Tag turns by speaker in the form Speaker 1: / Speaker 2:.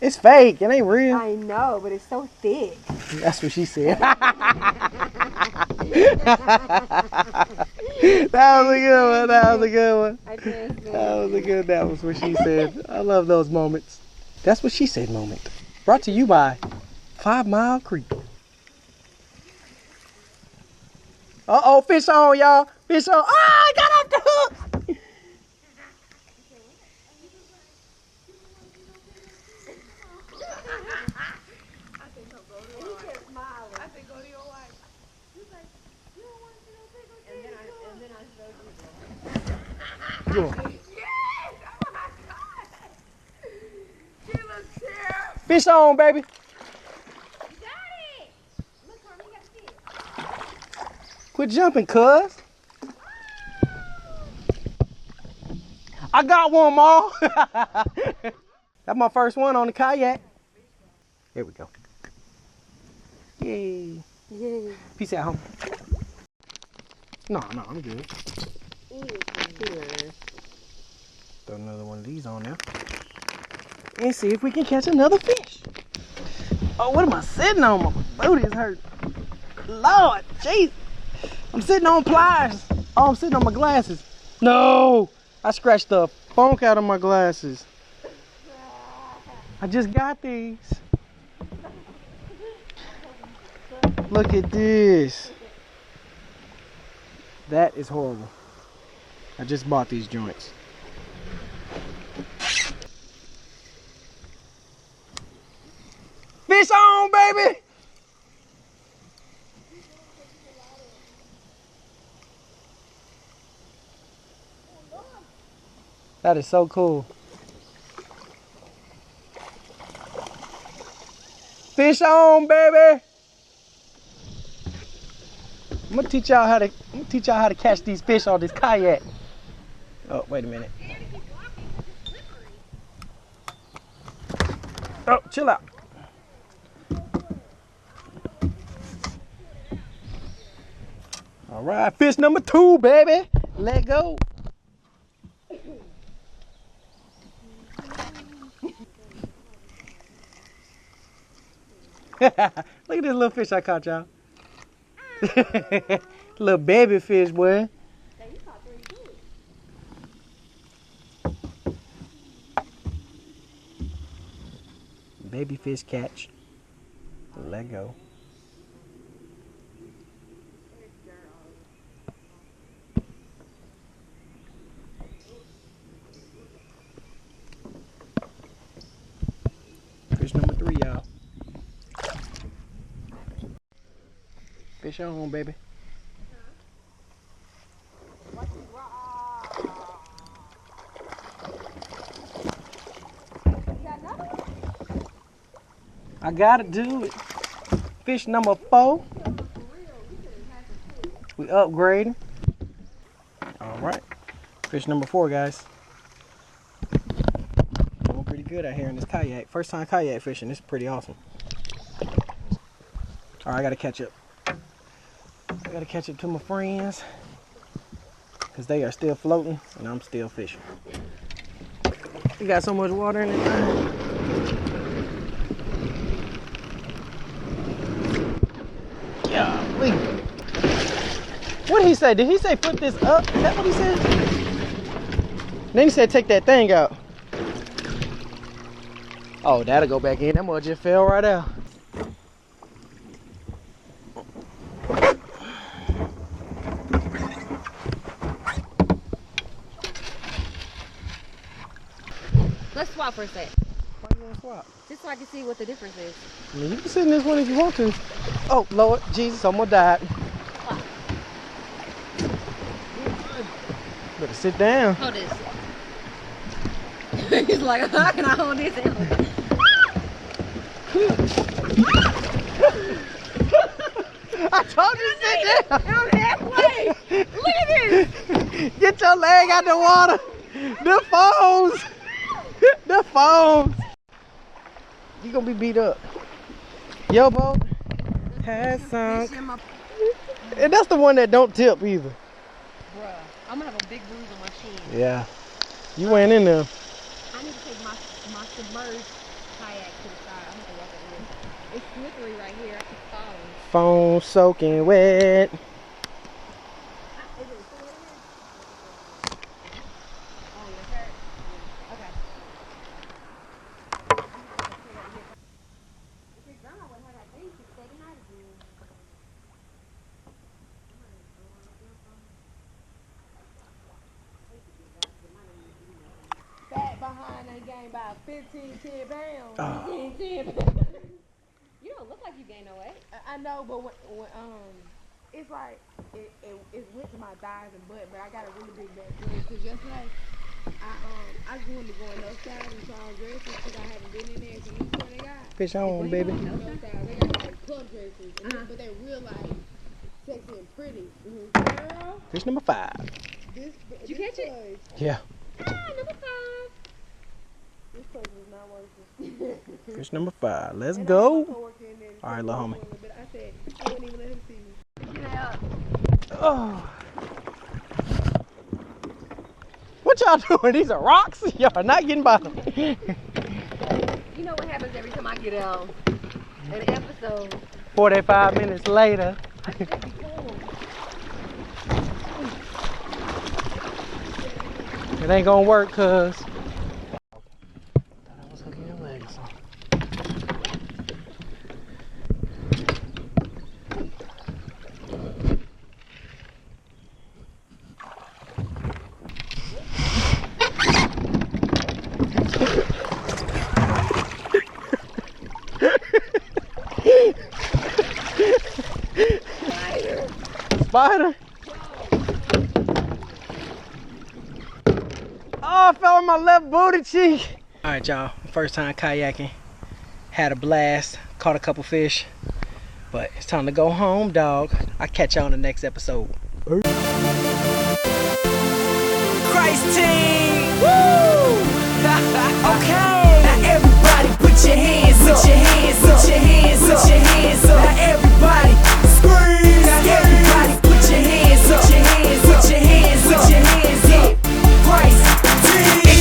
Speaker 1: It's fake. It ain't real.
Speaker 2: I know, but it's so thick.
Speaker 1: That's what she said. That was a good one. That was a good one. That was what she said. I love those moments. That's what she said moment. Brought to you by 5 Mile Creek. Uh-oh, fish on, y'all. Fish on. Ah, I got off the hook. Go on. Fish on, baby. Quit jumping, cuz. I got one more. That's my first one on the kayak. Here we go. Yay.
Speaker 2: Yay.
Speaker 1: Peace out, home. No, I'm good. Throw another one of these on there. And see if we can catch another fish. Oh, what am I sitting on? My booty is hurt. Lord, jeez. I'm sitting on pliers. Oh, I'm sitting on my glasses. No, I scratched the funk out of my glasses. I just got these. Look at this. That is horrible. I just bought these joints. Fish on, baby! That is so cool. Fish on, baby! I'm gonna teach y'all how to catch these fish on this kayak. Oh, wait a minute. Oh, chill out. All right, fish number 2, baby. Let go. Look at this little fish I caught, y'all. Little baby fish, boy. Baby fish catch. Let go. Fish number 3, y'all. Fish on, baby. I gotta do it. Fish number 4. We upgrading. All right. Fish number 4, guys. Doing pretty good out here in this kayak. First time kayak fishing. This is pretty awesome. All right, I gotta catch up. I gotta catch up to my friends because they are still floating and I'm still fishing. We got so much water in it. Golly. What did he say? Did he say put this up? Is that what he said? Then he said take that thing out. Oh, that'll go back in. That mud just fell right out.
Speaker 2: Let's swap for a sec.
Speaker 1: Why you want to swap?
Speaker 2: Just so I can see what the difference is.
Speaker 1: I mean, you can sit in this one if you want to. Oh, Lord Jesus, almost died. Better sit down.
Speaker 2: Hold this. He's like, how can I hold this?
Speaker 1: I told you to sit down.
Speaker 2: I'm halfway. Look at this.
Speaker 1: Get your leg out the water. The phones. The phones. You gonna be beat up. Yo, boat has sunk. And that's the one that don't tip either.
Speaker 2: Bruh, I'm gonna have a big bruise on my shin.
Speaker 1: Yeah. You went in there.
Speaker 2: I need to take my submerged kayak to the side. I'm gonna walk it in. It's slippery right here. I keep falling.
Speaker 1: Phone soaking wet.
Speaker 2: Is it still in here? Oh, yes, sir. Okay. If it's done, I wouldn't have that thing to stay the night again. Back behind that game by 15, 10 pounds.
Speaker 1: Oh.
Speaker 2: 10 pounds. You don't look like you gained no weight.
Speaker 3: I know, but when it's like it went to my thighs and butt, but I got a really big back because yesterday I just wanted to go in those styles and try on dresses because I haven't been in there. So you see what they got?
Speaker 1: Fish on, baby.
Speaker 3: Those styles, they got like club dresses, but they're real like sexy and pretty. Girl,
Speaker 1: Fish number 5.
Speaker 3: this
Speaker 2: Did you catch it?
Speaker 1: Yeah.
Speaker 2: Ah, number 5.
Speaker 3: This place was not working.
Speaker 1: Fish number 5. Let's
Speaker 3: And
Speaker 1: go.
Speaker 3: I was working in there,
Speaker 1: All right, little homie.
Speaker 3: but I said I wouldn't even let him see me.
Speaker 2: Yeah.
Speaker 1: Oh. What y'all doing? These are rocks? Y'all are not getting by them.
Speaker 2: You know what happens every time I get an episode?
Speaker 1: 45 minutes later.
Speaker 2: I just be cool.
Speaker 1: It ain't gonna work, cuz. Thought I was hooking your leg or something. Spider? Oh, I fell on my left booty cheek. All right, y'all. First time kayaking. Had a blast. Caught a couple fish. But it's time to go home, dog. I'll catch y'all on the next episode. Christ team! Woo!